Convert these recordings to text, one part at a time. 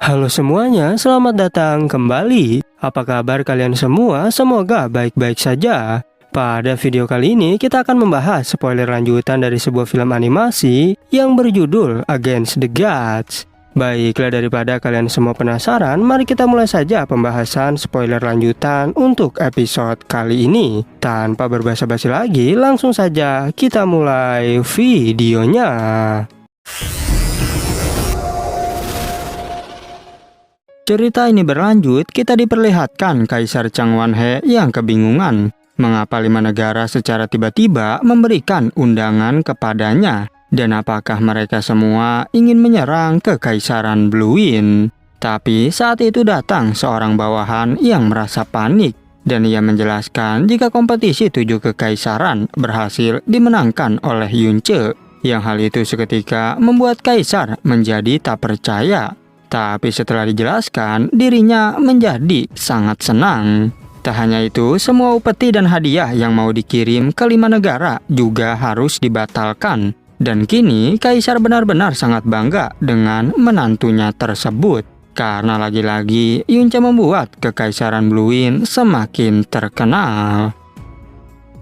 Halo semuanya, selamat datang kembali. Apa kabar kalian semua? Semoga baik-baik saja. Pada video kali ini kita akan membahas spoiler lanjutan dari sebuah film animasi yang berjudul Against the Gods. Baiklah, daripada kalian semua penasaran, mari kita mulai saja pembahasan spoiler lanjutan untuk episode kali ini. Tanpa berbasa-basi lagi, langsung saja kita mulai videonya. Cerita ini berlanjut, kita diperlihatkan Kaisar Chang Wan-he yang kebingungan mengapa 5 negara secara tiba-tiba memberikan undangan kepadanya, dan apakah mereka semua ingin menyerang Kekaisaran Bluewind. Tapi saat itu datang seorang bawahan yang merasa panik, dan ia menjelaskan jika kompetisi 7 kekaisaran berhasil dimenangkan oleh Yunce, yang hal itu seketika membuat Kaisar menjadi tak percaya. Tapi setelah dijelaskan, dirinya menjadi sangat senang. Tak hanya itu, semua upeti dan hadiah yang mau dikirim ke 5 negara juga harus dibatalkan. Dan kini, Kaisar benar-benar sangat bangga dengan menantunya tersebut. Karena lagi-lagi, Yunce membuat Kekaisaran Bluewind semakin terkenal.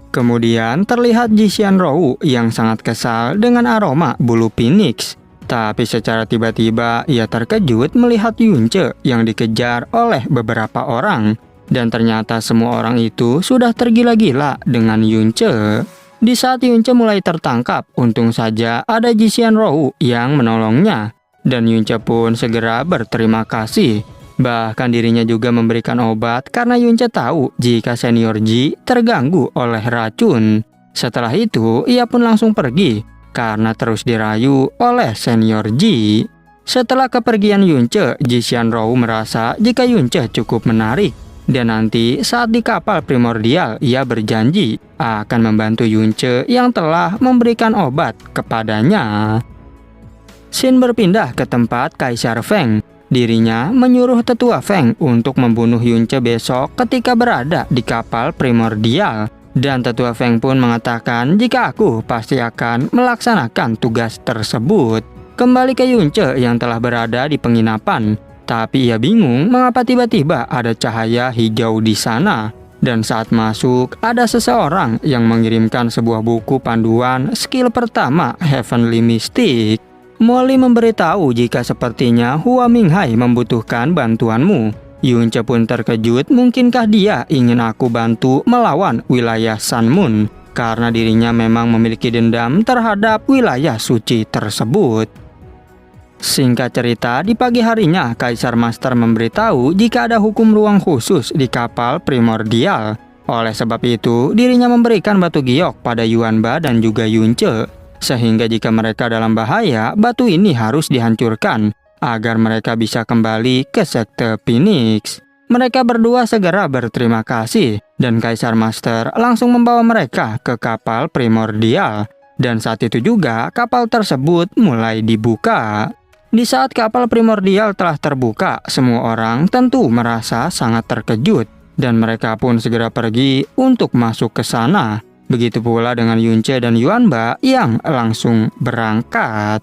Kemudian terlihat Ji Xianrou yang sangat kesal dengan aroma bulu Phoenix. Tapi secara tiba-tiba ia terkejut melihat Yunce yang dikejar oleh beberapa orang. Dan ternyata semua orang itu sudah tergila-gila dengan Yunce. Di saat Yunce mulai tertangkap, untung saja ada Ji Xianrou yang menolongnya. Dan Yunce pun segera berterima kasih. Bahkan dirinya juga memberikan obat karena Yunce tahu jika senior Ji terganggu oleh racun. Setelah itu ia pun langsung pergi karena terus dirayu oleh senior Ji. Setelah kepergian Yunce, Ji Xianrou merasa jika Yunce cukup menarik. Dan nanti saat di kapal primordial, ia berjanji akan membantu Yunce yang telah memberikan obat kepadanya. Scene berpindah ke tempat Kaisar Feng. Dirinya menyuruh tetua Feng untuk membunuh Yunce besok ketika berada di kapal primordial. Dan tetua Feng pun mengatakan jika aku pasti akan melaksanakan tugas tersebut. Kembali ke Yunce yang telah berada di penginapan. Tapi ia bingung mengapa tiba-tiba ada cahaya hijau di sana. Dan saat masuk, ada seseorang yang mengirimkan sebuah buku panduan skill pertama Heavenly Mystic. Molly memberitahu jika sepertinya Hua Minghai membutuhkan bantuanmu. Yunce pun terkejut, mungkinkah dia ingin aku bantu melawan wilayah Sun Moon, karena dirinya memang memiliki dendam terhadap wilayah suci tersebut. Singkat cerita, di pagi harinya Kaisar Master memberitahu jika ada hukum ruang khusus di kapal primordial. Oleh sebab itu, dirinya memberikan batu giok pada Yuanba dan juga Yunce, sehingga jika mereka dalam bahaya, batu ini harus dihancurkan agar mereka bisa kembali ke sekte Phoenix. Mereka berdua segera berterima kasih, dan Kaisar Master langsung membawa mereka ke kapal primordial. Dan saat itu juga kapal tersebut mulai dibuka. Di saat kapal primordial telah terbuka, semua orang tentu merasa sangat terkejut, dan mereka pun segera pergi untuk masuk ke sana. Begitu pula dengan Yunce dan Yuanba yang langsung berangkat.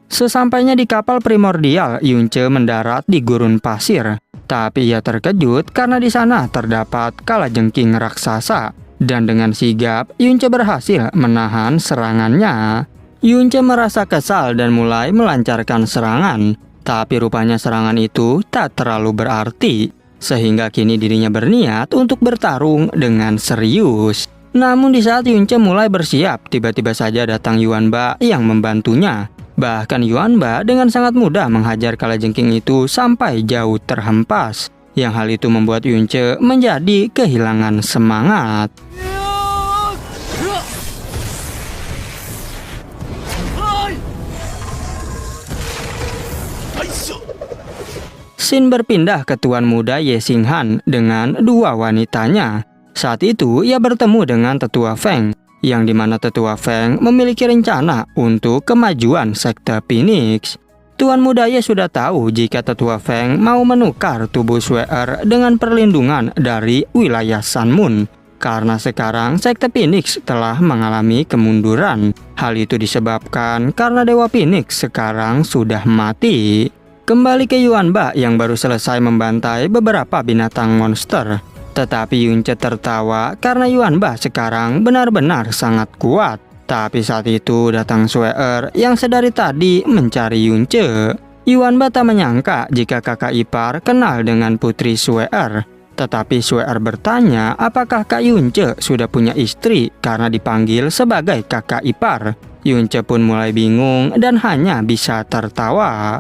Sesampainya di kapal primordial, Yunce mendarat di gurun pasir. Tapi ia terkejut karena di sana terdapat kalajengking raksasa. Dan dengan sigap, Yunce berhasil menahan serangannya. Yunce merasa kesal dan mulai melancarkan serangan. Tapi rupanya serangan itu tak terlalu berarti. Sehingga kini dirinya berniat untuk bertarung dengan serius. Namun di saat Yunce mulai bersiap, tiba-tiba saja datang Yuanba yang membantunya. Bahkan Yuanba dengan sangat mudah menghajar kalajengking itu sampai jauh terhempas. Yang hal itu membuat Yunce menjadi kehilangan semangat. Scene berpindah ke Tuan Muda Ye Xinghan dengan 2 wanitanya. Saat itu ia bertemu dengan tetua Feng, yang dimana tetua Feng memiliki rencana untuk kemajuan sekte Phoenix. Tuan Muda Ye sudah tahu jika tetua Feng mau menukar tubuh Shue'er dengan perlindungan dari wilayah Sun Moon. Karena sekarang sekte Phoenix telah mengalami kemunduran. Hal itu disebabkan karena Dewa Phoenix sekarang sudah mati. Kembali ke Yuanba yang baru selesai membantai beberapa binatang monster. Tetapi Yunce tertawa karena Yuanba sekarang benar-benar sangat kuat. Tapi saat itu datang Sue'er yang sedari tadi mencari Yunce. Yuanba tak menyangka jika kakak ipar kenal dengan putri Sue'er. Tetapi Sue'er bertanya apakah Kak Yunce sudah punya istri karena dipanggil sebagai kakak ipar. Yunce pun mulai bingung dan hanya bisa tertawa.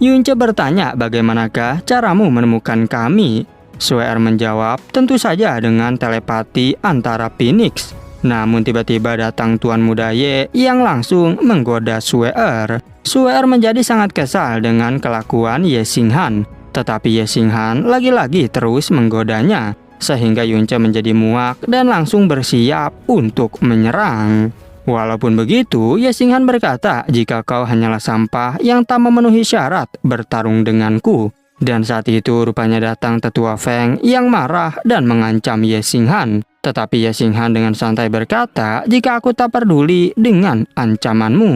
Yunce bertanya bagaimanakah caramu menemukan kami. Sue'er menjawab tentu saja dengan telepati antara Phoenix. Namun tiba-tiba datang Tuan Muda Ye yang langsung menggoda Sue'er. Sue'er menjadi sangat kesal dengan kelakuan Ye Xinghan. Tetapi Ye Xinghan lagi-lagi terus menggodanya. Sehingga Yunce menjadi muak dan langsung bersiap untuk menyerang. Walaupun begitu, Ye Xinghan berkata, jika kau hanyalah sampah yang tak memenuhi syarat bertarung denganku. Dan saat itu rupanya datang Tetua Feng yang marah dan mengancam Ye Xinghan. Tetapi Ye Xinghan dengan santai berkata, jika aku tak peduli dengan ancamanmu.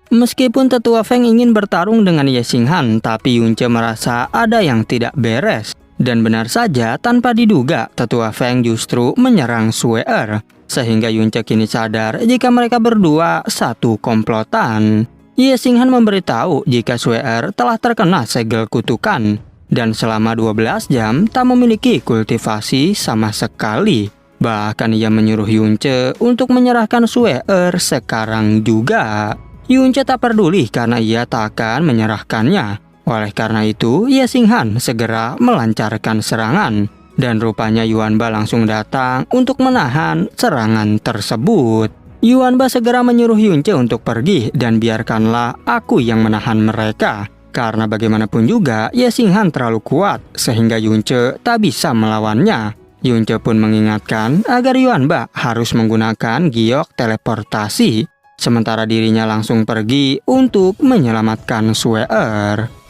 Meskipun Tetua Feng ingin bertarung dengan Ye Xinghan, tapi Yunce merasa ada yang tidak beres. Dan benar saja, tanpa diduga, Tetua Feng justru menyerang Sue'er. Sehingga Yunce kini sadar jika mereka berdua satu komplotan. Ye Xinghan memberitahu jika Sue'er telah terkena segel kutukan. Dan selama 12 jam tak memiliki kultivasi sama sekali. Bahkan ia menyuruh Yunce untuk menyerahkan Sue'er sekarang juga. Yunce tak peduli karena ia tak akan menyerahkannya. Oleh karena itu, Ye Xinghan segera melancarkan serangan. Dan rupanya Yuanba langsung datang untuk menahan serangan tersebut. Yuanba segera menyuruh Yunce untuk pergi dan biarkanlah aku yang menahan mereka. Karena bagaimanapun juga Ye Xinghan terlalu kuat sehingga Yunce tak bisa melawannya. Yunce pun mengingatkan agar Yuanba harus menggunakan giok teleportasi. Sementara dirinya langsung pergi untuk menyelamatkan Sue'er.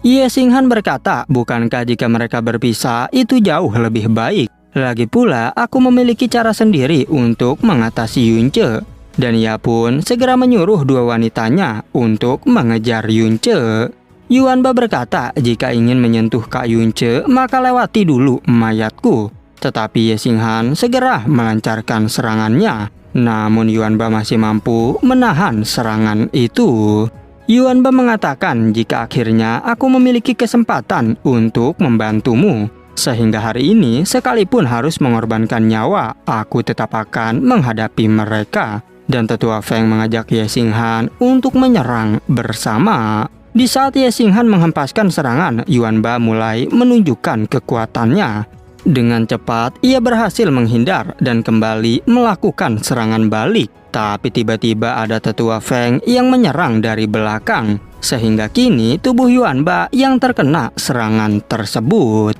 Ye Xinghan berkata, bukankah jika mereka berpisah itu jauh lebih baik? Lagi pula, aku memiliki cara sendiri untuk mengatasi Yunce. Dan ia pun segera menyuruh dua wanitanya untuk mengejar Yunce. Yuanba berkata, jika ingin menyentuh Kak Yunce, maka lewati dulu mayatku. Tetapi Ye Xinghan segera melancarkan serangannya. Namun Yuanba masih mampu menahan serangan itu. Yuanba mengatakan, jika akhirnya aku memiliki kesempatan untuk membantumu. Sehingga hari ini, sekalipun harus mengorbankan nyawa, aku tetap akan menghadapi mereka. Dan Tetua Feng mengajak Ye Xinghan untuk menyerang bersama. Di saat Ye Xinghan menghempaskan serangan, Yuanba mulai menunjukkan kekuatannya. Dengan cepat, ia berhasil menghindar dan kembali melakukan serangan balik. Tapi tiba-tiba ada Tetua Feng yang menyerang dari belakang. Sehingga kini tubuh Yuanba yang terkena serangan tersebut.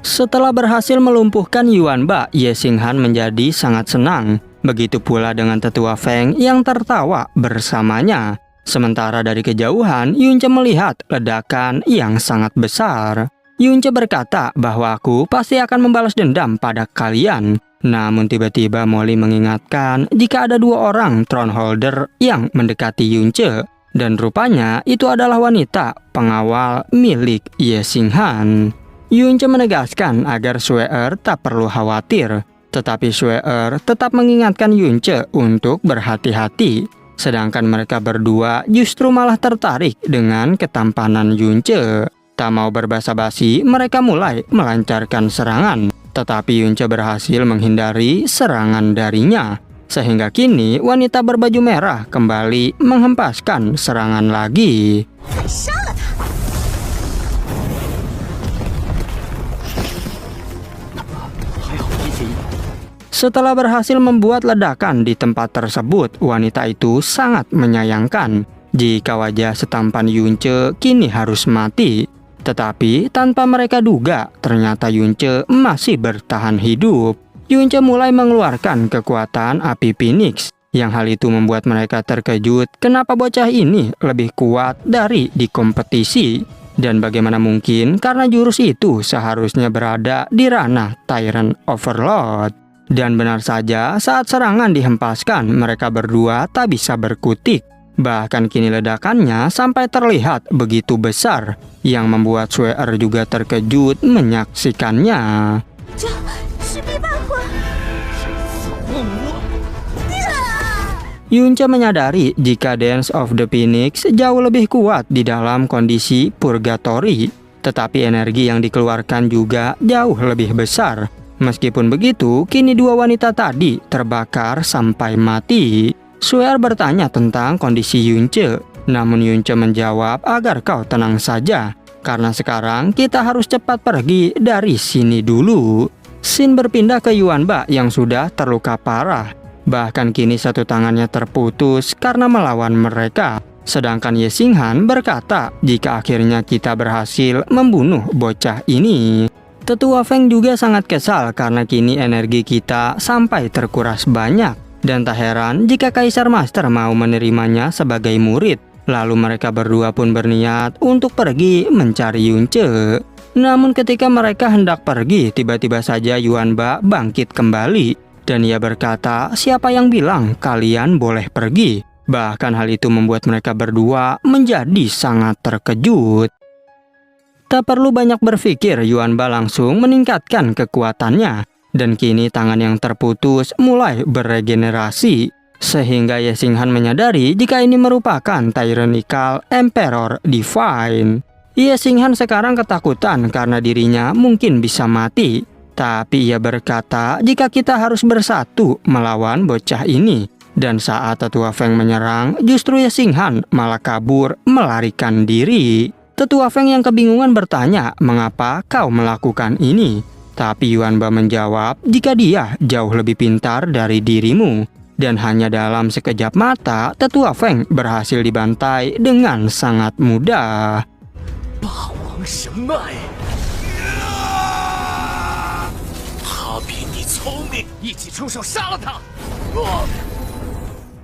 Setelah berhasil melumpuhkan Yuanba, Ye Xinghan menjadi sangat senang. Begitu pula dengan Tetua Feng yang tertawa bersamanya. Sementara dari kejauhan, Yunce melihat ledakan yang sangat besar. Yunce berkata bahwa aku pasti akan membalas dendam pada kalian. Namun tiba-tiba Molly mengingatkan jika ada dua orang Throneholder yang mendekati Yunce. Dan rupanya itu adalah wanita pengawal milik Ye Xinghan. Yunce menegaskan agar Sue'er tak perlu khawatir. Tetapi Sue'er tetap mengingatkan Yunce untuk berhati-hati. Sedangkan mereka berdua justru malah tertarik dengan ketampanan Yunce. Tak mau berbasa-basi, mereka mulai melancarkan serangan. Tetapi Yunce berhasil menghindari serangan darinya. Sehingga kini wanita berbaju merah kembali menghempaskan serangan lagi. Setelah berhasil membuat ledakan di tempat tersebut, wanita itu sangat menyayangkan jika wajah setampan Yunce kini harus mati. Tetapi tanpa mereka duga, ternyata Yunce masih bertahan hidup. Yunce mulai mengeluarkan kekuatan api Phoenix. Yang hal itu membuat mereka terkejut kenapa bocah ini lebih kuat dari di kompetisi. Dan bagaimana mungkin karena jurus itu seharusnya berada di ranah Tyrant Overlord. Dan benar saja saat serangan dihempaskan mereka berdua tak bisa berkutik. Bahkan kini ledakannya sampai terlihat begitu besar yang membuat Sweer juga terkejut menyaksikannya. Yunce menyadari jika Dance of the Phoenix jauh lebih kuat di dalam kondisi purgatory, tetapi energi yang dikeluarkan juga jauh lebih besar. Meskipun begitu, kini dua wanita tadi terbakar sampai mati. Sweer bertanya tentang kondisi Yunce, namun Yunce menjawab agar kau tenang saja, karena sekarang kita harus cepat pergi dari sini dulu. Scene berpindah ke Yuanba yang sudah terluka parah. Bahkan kini satu tangannya terputus karena melawan mereka. Sedangkan Ye Xinghan berkata jika akhirnya kita berhasil membunuh bocah ini. Tetua Feng juga sangat kesal karena kini energi kita sampai terkuras banyak. Dan tak heran jika Kaisar Master mau menerimanya sebagai murid. Lalu mereka berdua pun berniat untuk pergi mencari Yunce. Namun ketika mereka hendak pergi, tiba-tiba saja Yuanba bangkit kembali. Dan ia berkata, siapa yang bilang kalian boleh pergi? Bahkan hal itu membuat mereka berdua menjadi sangat terkejut. Tak perlu banyak berpikir, Yuanba langsung meningkatkan kekuatannya. Dan kini tangan yang terputus mulai beregenerasi. Sehingga Ye Xinghan menyadari jika ini merupakan Tyrannical Emperor Divine. Ye Xinghan sekarang ketakutan karena dirinya mungkin bisa mati. Tapi ia berkata jika kita harus bersatu melawan bocah ini. Dan saat Tetua Feng menyerang, justru Ye Xinghan malah kabur melarikan diri. Tetua Feng yang kebingungan bertanya, mengapa kau melakukan ini? Tapi Yuanba menjawab, jika dia jauh lebih pintar dari dirimu. Dan hanya dalam sekejap mata, Tetua Feng berhasil dibantai dengan sangat mudah.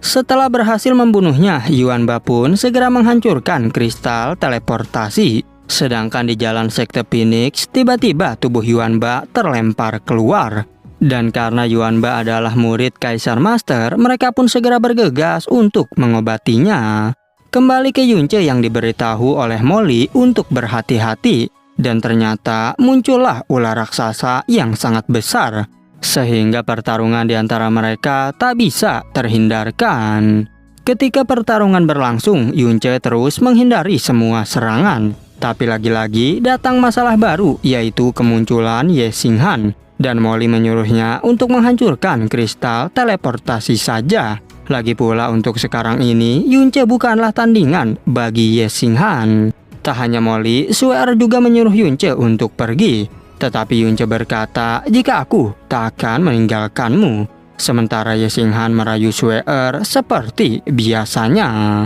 Setelah berhasil membunuhnya, Yuanba pun segera menghancurkan kristal teleportasi. Sedangkan di jalan Sekte Phoenix, tiba-tiba tubuh Yuanba terlempar keluar. Dan karena Yuanba adalah murid Kaisar Master, mereka pun segera bergegas untuk mengobatinya. Kembali ke Yunce yang diberitahu oleh Molly untuk berhati-hati. Dan ternyata muncullah ular raksasa yang sangat besar. Sehingga pertarungan di antara mereka tak bisa terhindarkan. Ketika pertarungan berlangsung, Yunce terus menghindari semua serangan. Tapi lagi-lagi datang masalah baru, yaitu kemunculan Ye Xinghan. Dan Molly menyuruhnya untuk menghancurkan kristal teleportasi saja. Lagi pula untuk sekarang ini, Yunce bukanlah tandingan bagi Ye Xinghan. Tak hanya Molly, Sweer juga menyuruh Yunce untuk pergi. Tetapi Yunce berkata, jika aku tak akan meninggalkanmu. Sementara Ye Xinghan merayu Sweer seperti biasanya.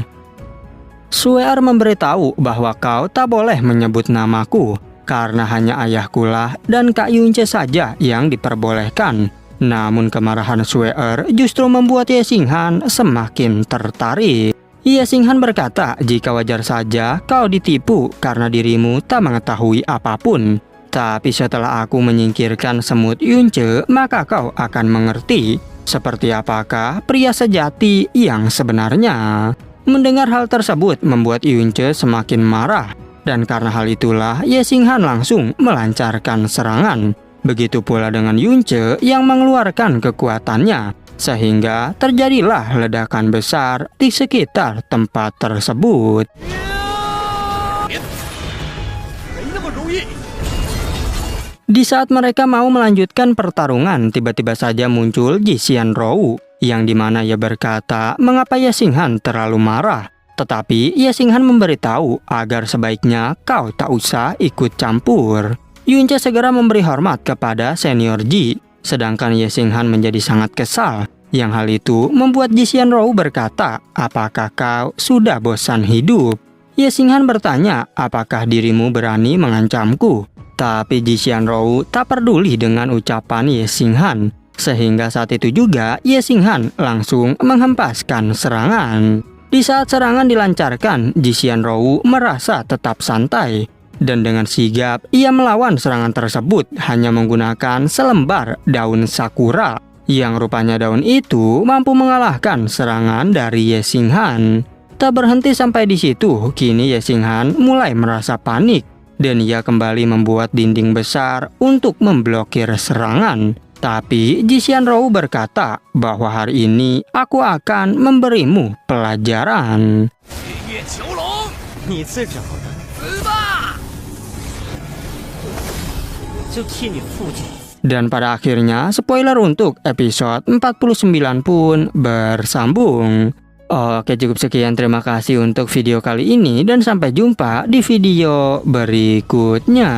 Sweer memberitahu bahwa kau tak boleh menyebut namaku, karena hanya ayahkulah dan Kak Yunce saja yang diperbolehkan. Namun kemarahan Sweer justru membuat Ye Xinghan semakin tertarik. Ye Xinghan berkata, jika wajar saja kau ditipu karena dirimu tak mengetahui apapun. Tapi setelah aku menyingkirkan semut Yunce, maka kau akan mengerti seperti apakah pria sejati yang sebenarnya. Mendengar hal tersebut membuat Yunce semakin marah. Dan karena hal itulah Ye Xinghan langsung melancarkan serangan. Begitu pula dengan Yunce yang mengeluarkan kekuatannya. Sehingga terjadilah ledakan besar di sekitar tempat tersebut. Di saat mereka mau melanjutkan pertarungan, tiba-tiba saja muncul Ji Xianrou, yang dimana ia berkata mengapa Ye Xinghan terlalu marah. Tetapi Ye Xinghan memberitahu agar sebaiknya kau tak usah ikut campur. Yunce segera memberi hormat kepada senior Ji, sedangkan Ye Xinghan menjadi sangat kesal. Yang hal itu membuat Ji Xianrou berkata, apakah kau sudah bosan hidup? Ye Xinghan bertanya, apakah dirimu berani mengancamku? Tapi Ji Xianrou tak peduli dengan ucapan Ye Xinghan. Sehingga saat itu juga Ye Xinghan langsung menghempaskan serangan. Di saat serangan dilancarkan, Ji Xianrou merasa tetap santai. Dan dengan sigap, ia melawan serangan tersebut hanya menggunakan selembar daun sakura. Yang rupanya daun itu mampu mengalahkan serangan dari Ye Xinghan. Tak berhenti sampai di situ, kini Ye Xinghan mulai merasa panik. Dan ia kembali membuat dinding besar untuk memblokir serangan. Tapi Ji Xianrou berkata bahwa hari ini aku akan memberimu pelajaran. Dan pada akhirnya spoiler untuk episode 49 pun bersambung. Oke, cukup sekian, terima kasih untuk video kali ini dan sampai jumpa di video berikutnya.